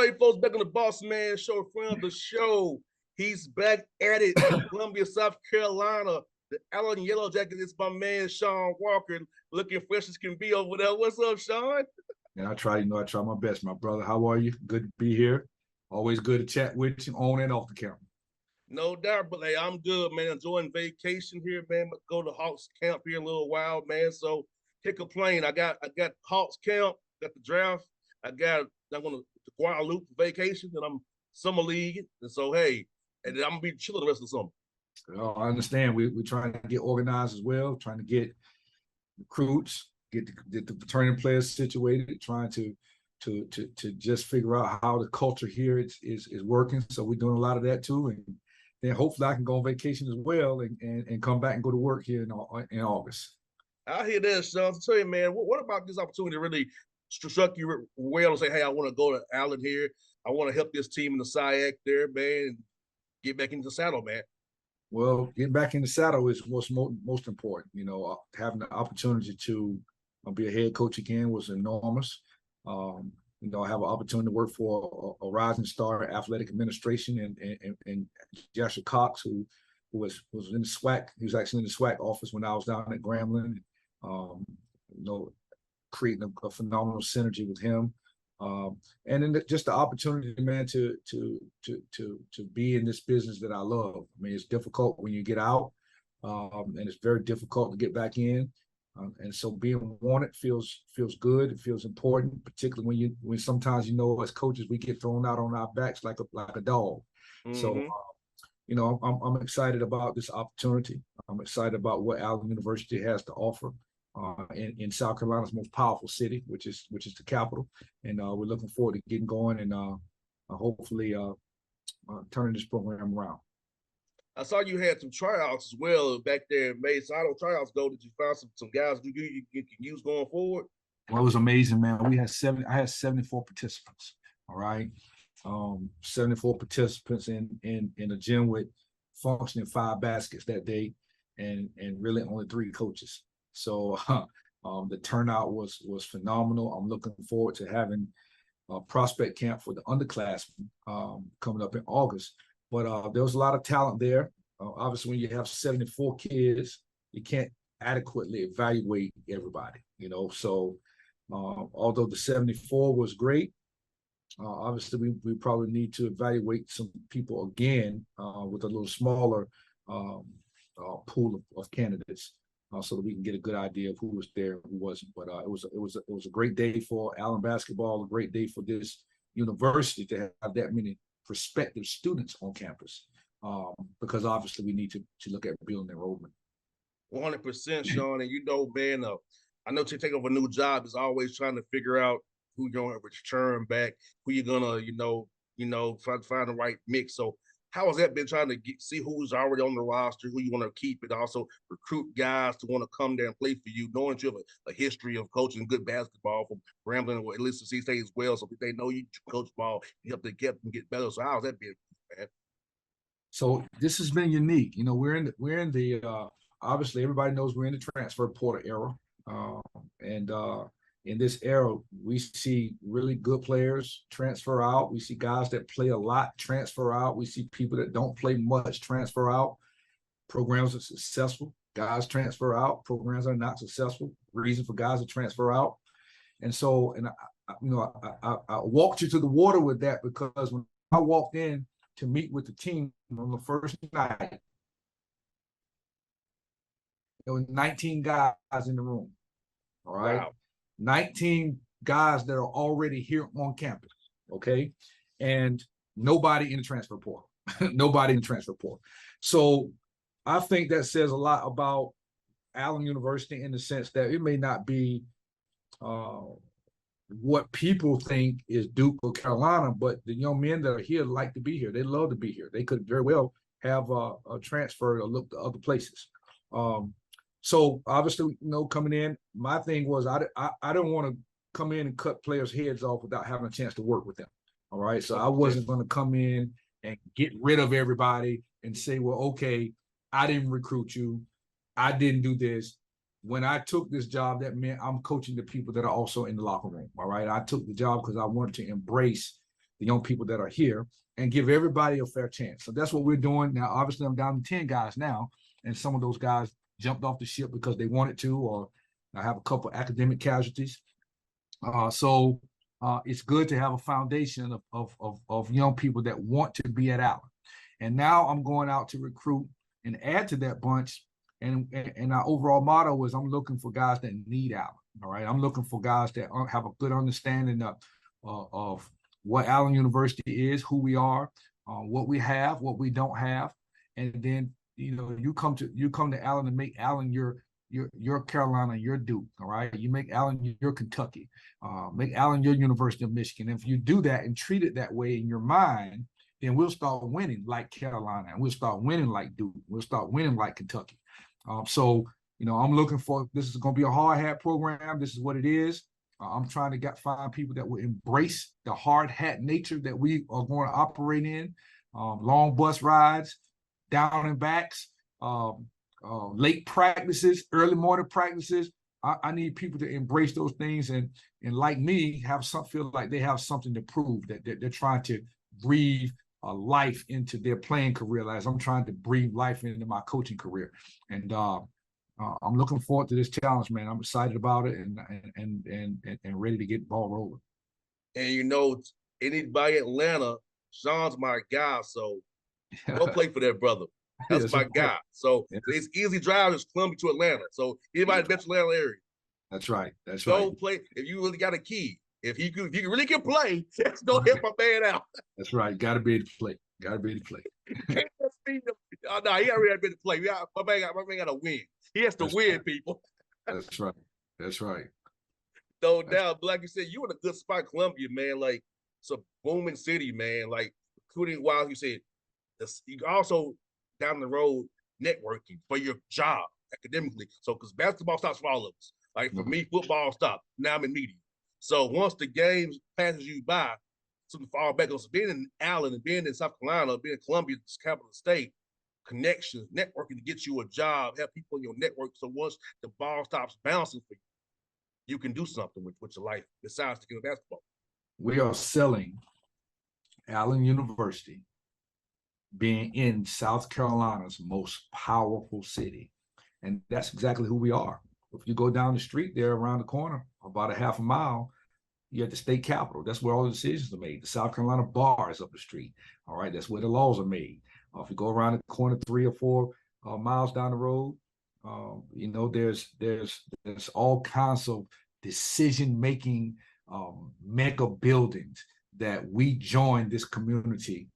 right, folks, back on the Bossman show, friend of the show. He's back at it in Columbia, South Carolina. The Allen Yellow Jacket is my man, Shawn Walker, looking fresh as can be over there. What's up, Shawn? And I try my best, my brother. How are you? Good to be here. Always good to chat with you on and off the camera. No doubt, but hey, I'm good, man. Enjoying vacation here, man. Go to Hawks camp here in a little while, man. So can't complain. I got Hawks camp, got the draft. I'm going to Guadalupe for vacation, and I'm summer league. And so hey, and then I'm gonna be chilling the rest of the summer. I understand. We're trying to get organized as well, trying to get recruits, get the returning players situated, trying to just figure out how the culture here is working. So we're doing a lot of that too, and then hopefully I can go on vacation as well and come back and go to work here in August. I hear that, Shawn. Tell you, man, what about this opportunity to really struck you well and say, hey, I want to go to Allen here. I want to help this team in the SIAC there, man, and get back into the saddle, man. Well, getting back in the saddle is what's most important. You know, having the opportunity to be a head coach again was enormous. You know, I have an opportunity to work for a rising star athletic administration and Joshua Cox, who was in the SWAC. He was actually in the SWAC office when I was down at Grambling. You know, creating a phenomenal synergy with him. And then just the opportunity, man, to be in this business that I love. I mean, it's difficult when you get out, and it's very difficult to get back in. And so being wanted feels good. It feels important, particularly when sometimes, you know, as coaches we get thrown out on our backs like a dog. Mm-hmm. So you know, I'm excited about this opportunity. I'm excited about what Allen University has to offer in South Carolina's most powerful city, which is the capital. And we're looking forward to getting going and hopefully turning this program around. I saw you had some tryouts as well back there in May. So how those tryouts go? Did you find some guys you can use going forward? Well, it was amazing, man. I had 74 participants. All right. 74 participants in a gym with functioning 5 baskets that day, and really only 3 coaches. So the turnout was phenomenal. I'm looking forward to having a prospect camp for the underclassmen coming up in August. But there was a lot of talent there. Obviously, when you have 74 kids, you can't adequately evaluate everybody, you know. So although the 74 was great, obviously we probably need to evaluate some people again with a little smaller pool of candidates. So that we can get a good idea of who was there, who wasn't. But it was a great day for Allen basketball, a great day for this university to have that many prospective students on campus, because obviously we need to look at building enrollment. 100%, Shawn, and you know, man, I know to take over a new job is always trying to figure out who you're going to return back, who you're gonna, try to find the right mix. So how has that been, trying to see who's already on the roster, who you want to keep, and also recruit guys to want to come there and play for you, knowing you have a history of coaching good basketball from Grambling or at least the C-State as well. So if they know you coach ball, you help them get better. So how's that been, man? So this has been unique. You know, we're in the obviously everybody knows we're in the transfer portal era, and in this era, we see really good players transfer out. We see guys that play a lot transfer out. We see people that don't play much transfer out. Programs are successful. Guys transfer out. Programs are not successful. Reason for guys to transfer out. And so, I walked you to the water with that, because when I walked in to meet with the team on the first night, there were 19 guys in the room. All right. Wow. 19 guys that are already here on campus, okay? And nobody in the transfer portal. Nobody in the transfer portal. So I think that says a lot about Allen University in the sense that it may not be what people think is Duke or Carolina, but the young men that are here like to be here. They love to be here. They could very well have a transfer or look to other places. So obviously, coming in, my thing was I didn't want to come in and cut players' heads off without having a chance to work with them. All right. So I wasn't going to come in and get rid of everybody and say, well, okay, I didn't recruit you. I didn't do this. When I took this job, that meant I'm coaching the people that are also in the locker room. All right. I took the job because I wanted to embrace the young people that are here and give everybody a fair chance. So that's what we're doing now. Obviously, I'm down to 10 guys now, and some of those guys jumped off the ship because they wanted to, or I have a couple of academic casualties. So it's good to have a foundation of young people that want to be at Allen. And now I'm going out to recruit and add to that bunch. And our overall motto is I'm looking for guys that need Allen. All right. I'm looking for guys that have a good understanding of what Allen University is, who we are, what we have, what we don't have. And then, you come to Allen and make Allen your Carolina, your Duke. All right. You make Allen your Kentucky, make Allen your University of Michigan. And if you do that and treat it that way in your mind, then we'll start winning like Carolina, and we'll start winning like Duke. We'll start winning like Kentucky. So I'm looking for, this is going to be a hard hat program. This is what it is. I'm trying to find people that will embrace the hard hat nature that we are going to operate in. Long bus rides, down and backs, late practices, early morning practices. I need people to embrace those things and like me, feel like they have something to prove, that they're trying to breathe life into their playing career, as I'm trying to breathe life into my coaching career. And I'm looking forward to this challenge, man. I'm excited about it and ready to get the ball rolling. And anybody in Atlanta, Shawn's my guy. So go play for that brother. That's my guy. So it's easy drive from Columbia to Atlanta. So anybody in the Metro Atlanta area. That's right. That's go right. Play if you really got a key. If you really can play, just go help my man out. That's right. Got to be able to play. Got to be able to play. Can't just be no, he already been to play. My man got to win. He has to win, right. people. That's right. That's right. No doubt. But like you said, you in a good spot, Columbia, man. Like, it's a booming city, man. Like, including while you said, you also down the road networking for your job academically. So, because basketball stops for all of us. Like for me, football stopped. Now I'm in media. So once the game passes you by, something fall back on. So being in Allen and being in South Carolina, being in Columbia, this capital state, connections, networking to get you a job, have people in your network. So once the ball stops bouncing for you, you can do something with your life besides the game of basketball. We are selling Allen University being in South Carolina's most powerful city. And that's exactly who we are. If you go down the street there around the corner, about a half a mile, you're at the state capitol. That's where all the decisions are made. The South Carolina bar is up the street. All right, that's where the laws are made. If you go around the corner 3 or 4 miles down the road, there's all kinds of decision-making mega buildings that we join in this community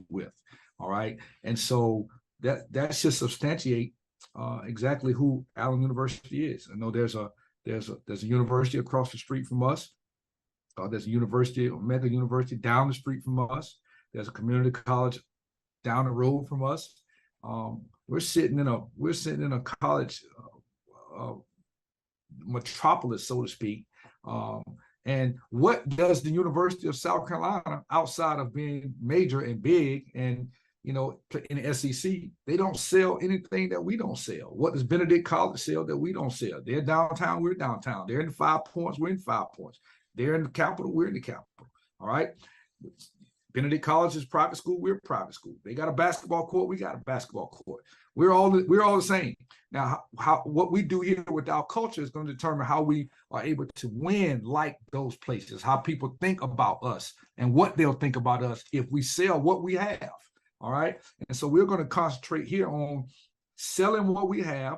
with. All right, and so that should substantiate exactly who Allen University is. I know there's a university across the street from us. There's a mega university down the street from us. There's a community college down the road from us. We're sitting in a college metropolis, so to speak. And what does the University of South Carolina, outside of being major and big and in the SEC, they don't sell anything that we don't sell. What does Benedict College sell that we don't sell? They're downtown, we're downtown. They're in 5 Points, we're in 5 Points. They're in the capital, we're in the capital. All right. Benedict College is private school, we're private school. They got a basketball court, we got a basketball court. We're all the same. Now, what we do here with our culture is going to determine how we are able to win like those places, how people think about us and what they'll think about us if we sell what we have. All right. And so we're going to concentrate here on selling what we have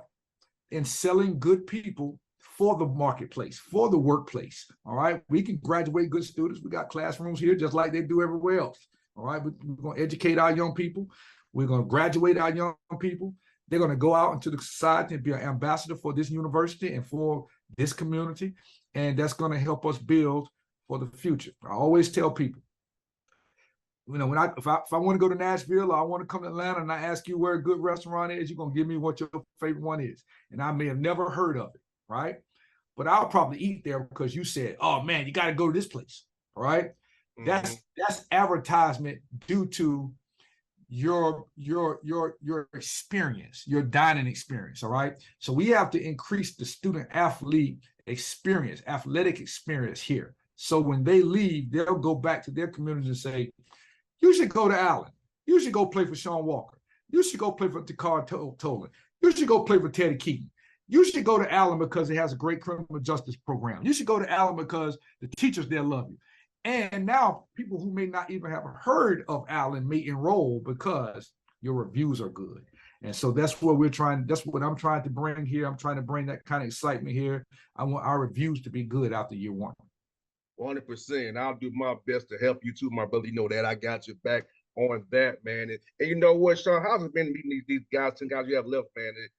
and selling good people for the marketplace, for the workplace. All right. We can graduate good students. We got classrooms here just like they do everywhere else. All right. We're going to educate our young people. We're going to graduate our young people. They're going to go out into the society and be an ambassador for this university and for this community. And that's going to help us build for the future. I always tell people, if I want to go to Nashville or I want to come to Atlanta and I ask you where a good restaurant is, you're going to give me what your favorite one is. And I may have never heard of it, right? But I'll probably eat there because you said, oh man, you got to go to this place, all right? Mm-hmm. That's advertisement due to your experience, your dining experience, all right? So we have to increase the student athlete experience, athletic experience here. So when they leave, they'll go back to their community and say, you should go to Allen. You should go play for Shawn Walker. You should go play for Takar Tolan. You should go play for Teddy Keaton. You should go to Allen because it has a great criminal justice program. You should go to Allen because the teachers there love you. And now people who may not even have heard of Allen may enroll because your reviews are good. And so that's what I'm trying to bring here. I'm trying to bring that kind of excitement here. I want our reviews to be good after year one. 100%. I'll do my best to help you too, my brother. You know that I got your back on that, man. And you know what, Shawn, how's it been meeting these guys, 10 guys you have left, man? And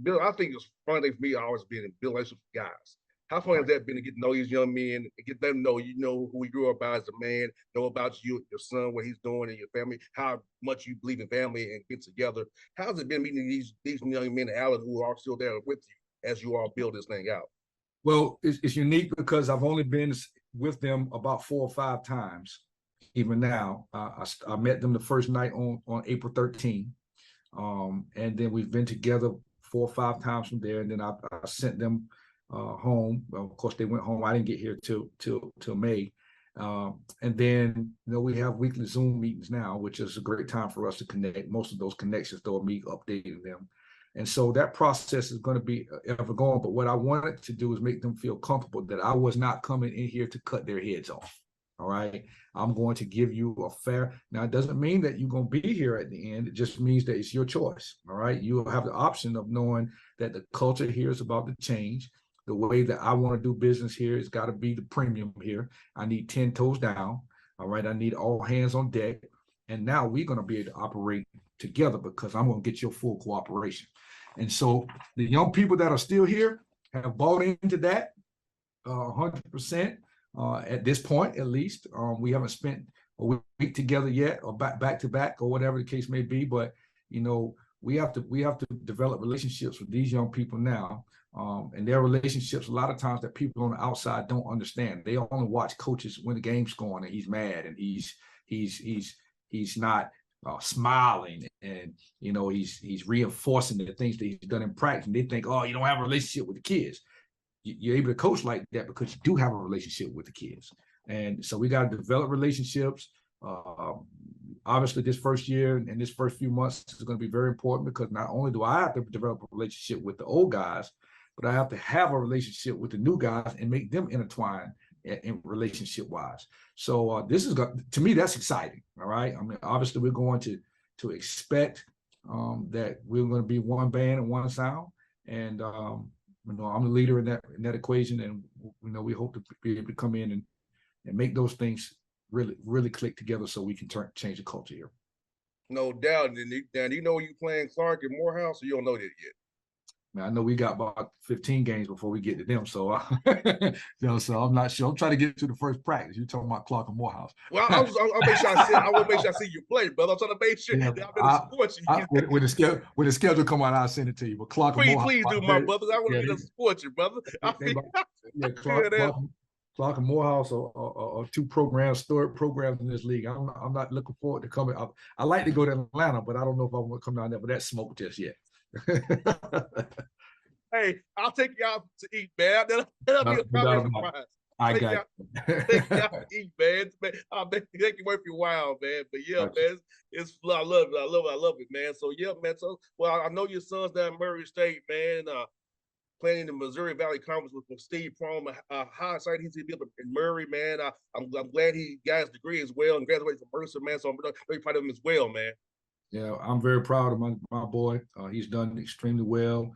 Bill, I think it's fun for me always being in building relationships with guys. How fun has that been to get to know these young men and get them to know you know who you grew up as a man, know about you, your son, what he's doing, and your family, how much you believe in family and get together. How's it been meeting these young men in Allen who are still there with you as you all build this thing out? Well, it's unique because I've only been with them about 4 or 5 times. Even now, I met them the first night on April 13th, and then we've been together 4 or 5 times from there. And then I sent them home. Well, of course, they went home. I didn't get here till May. And then we have weekly Zoom meetings now, which is a great time for us to connect. Most of those connections, though, are me updating them. And so that process is going to be ever going. But what I wanted to do is make them feel comfortable that I was not coming in here to cut their heads off. All right. I'm going to give you a fair. Now, it doesn't mean that you're going to be here at the end. It just means that it's your choice. All right. You have the option of knowing that the culture here is about to change. The way that I want to do business here has got to be the premium here. I need 10 toes down. All right. I need all hands on deck. And now we're going to be able to operate together because I'm going to get your full cooperation. And so the young people that are still here have bought into that 100% at this point, at least. We haven't spent a week together yet, or back to back, or whatever the case may be. But we have to develop relationships with these young people now, and their relationships a lot of times that people on the outside don't understand. They only watch coaches when the game's going, and he's mad, and he's not smiling, and he's reinforcing the things that he's done in practice. And they think, oh, you don't have a relationship with the kids. You're able to coach like that because you do have a relationship with the kids. And so we got to develop relationships. Obviously, this first year and this first few months is going to be very important because not only do I have to develop a relationship with the old guys, but I have to have a relationship with the new guys and make them intertwine in relationship wise. So this is, to me, that's exciting. All right. I mean, obviously we're going to expect that we're going to be one band and one sound. And, I'm the leader in that equation. And, we hope to be able to come in and make those things really, really click together so we can change the culture here. No doubt. And you know you playing Clark and Morehouse, or you don't know that yet? Man, I know we got about 15 games before we get to them, so so I'm not sure. I'm trying to get to the first practice. You're talking about Clark and Morehouse. Well, I'll make sure I will make sure I see you play, brother. I'm trying to make sure that I'm going to support you. When the schedule come out, I'll send it to you. But Clark and Morehouse, please do, my brother. I want to support you, brother. Clark and Morehouse are 2 storied programs in this league. I'm not looking forward to coming. I like to go to Atlanta, but I don't know if I want to come down there with that smoke just yet. Hey, I'll take you out to eat, man. That'll be a surprise. I got take you out to eat, man. I'll make it worth your while, man. But yeah, man, it's I love it, man. So yeah, man. So I know your son's down in Murray State, man. Playing in the Missouri Valley Conference with Steve Prohm. How excited he's to be up in Murray, man. I'm glad he got his degree as well and graduated from Mercer, man. So I'm very proud of him as well, man. Yeah, I'm very proud of my boy. He's done extremely well.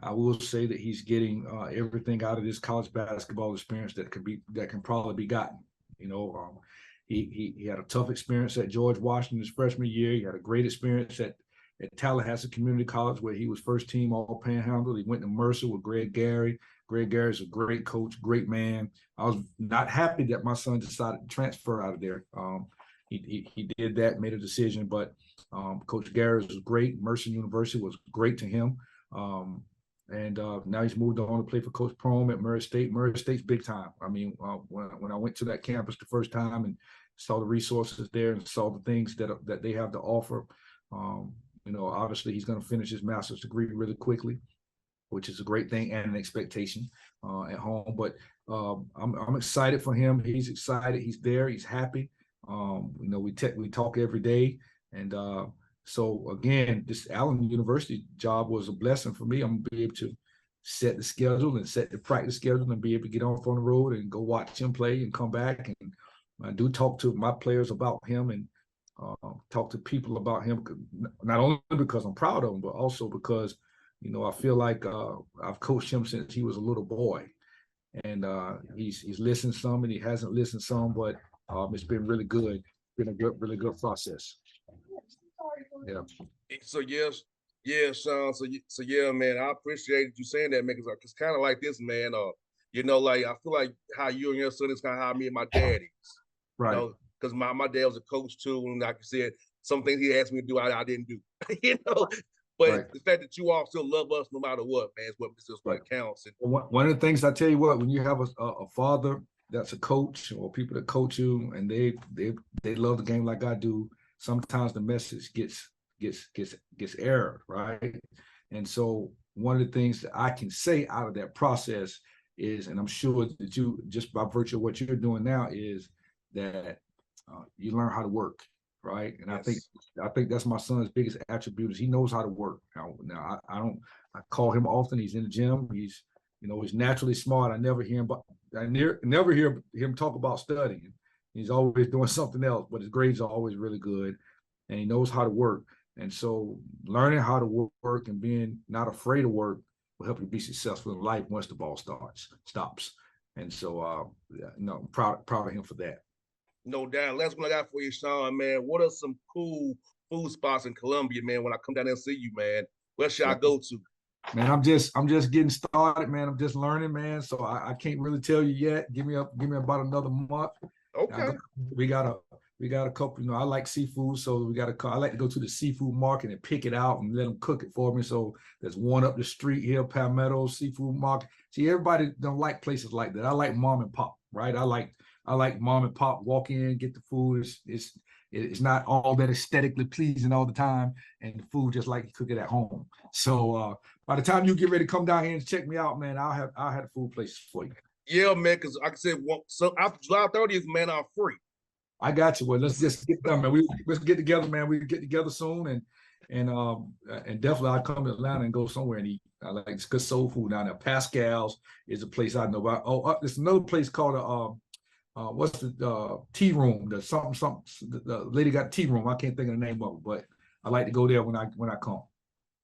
I will say that he's getting everything out of this college basketball experience that can probably be gotten. He had a tough experience at George Washington his freshman year. He had a great experience at Tallahassee Community College, where he was first team All Panhandle. He went to Mercer with Greg Gary. Greg Gary is a great coach, great man. I was not happy that my son decided to transfer out of there. He did that, made a decision, but Coach Gary was great. Mercer University was great to him. And now he's moved on to play for Coach Prohm at Murray State. Murray State's big time. I mean, when I went to that campus the first time and saw the resources there and saw the things that they have to offer, obviously he's going to finish his master's degree really quickly, which is a great thing and an expectation at home. But I'm excited for him. He's excited. He's there. He's happy. We talk every day, and so again, this Allen University job was a blessing for me. I'm gonna be able to set the schedule and set the practice schedule and be able to get off on the road and go watch him play and come back. And I do talk to my players about him and talk to people about him, not only because I'm proud of him, but also because, I feel like I've coached him since he was a little boy. And he's listened some and he hasn't listened some, but it's been really good. It's been a really good process. Yeah. So yes, yeah, Shawn. So yeah, man. I appreciate you saying that, man. Cause it's kind of like this, man. Like I feel like how you and your son is kind of how me and my dad is. Right. Because my dad was a coach too, and like I said, some things he asked me to do, I didn't do. you know, but Right. the fact that you all still love us no matter what, man, is what counts. And One of the things I tell you what, when you have a father that's a coach or people that coach you and they love the game like I do, sometimes the message gets errored, right? And so one of the things that I can say out of that process is, and I'm sure that you, just by virtue of what you're doing now, is that you learn how to work, right? And yes. I think that's my son's biggest attribute is he knows how to work. Now I call him often. He's in the gym. He's naturally smart. I never hear him talk about studying. He's always doing something else, but his grades are always really good, and he knows how to work. And so, learning how to work and being not afraid of work will help you be successful in life once the ball stops. And so, I'm proud of him for that. No doubt. Last one I got for you, Shawn, man. What are some cool food spots in Columbia, man? When I come down there and see you, man, where should I go to? Man, I'm just getting started, man. I'm just learning, man. So I can't really tell you yet. Give me about another month. Okay. We got a couple. I like seafood, so I like to go to the seafood market and pick it out and let them cook it for me. So there's one up the street here, Palmetto Seafood Market. See, everybody don't like places like that. I like mom and pop, right? I like mom and pop. Walk in, get the food. It's not all that aesthetically pleasing all the time, and the food just like you cook it at home. So by the time you get ready to come down here and check me out, man, I'll have the food places for you. Yeah, man, because like I said, so after July 30th, man, I'm free. I got you. Well, let's just get done, man. Let's get together, man. We get together soon, and definitely I'll come to Atlanta and go somewhere and eat. I like this good soul food down there. Pascal's is a place I know about. Oh, there's another place called what's the tea room? The something. The lady got tea room. I can't think of the name of it, but I like to go there when I come.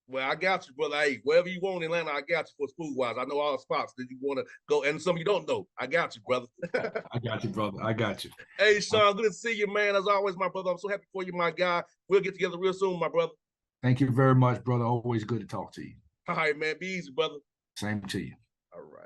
Well, I got you, brother. Hey, wherever you want in Atlanta, I got you for food wise. I know all the spots that you want to go, and some you don't know. I got you, brother. I got you, brother. I got you. Hey, Shawn, good to see you, man. As always, my brother. I'm so happy for you, my guy. We'll get together real soon, my brother. Thank you very much, brother. Always good to talk to you. All right, man. Be easy, brother. Same to you. All right.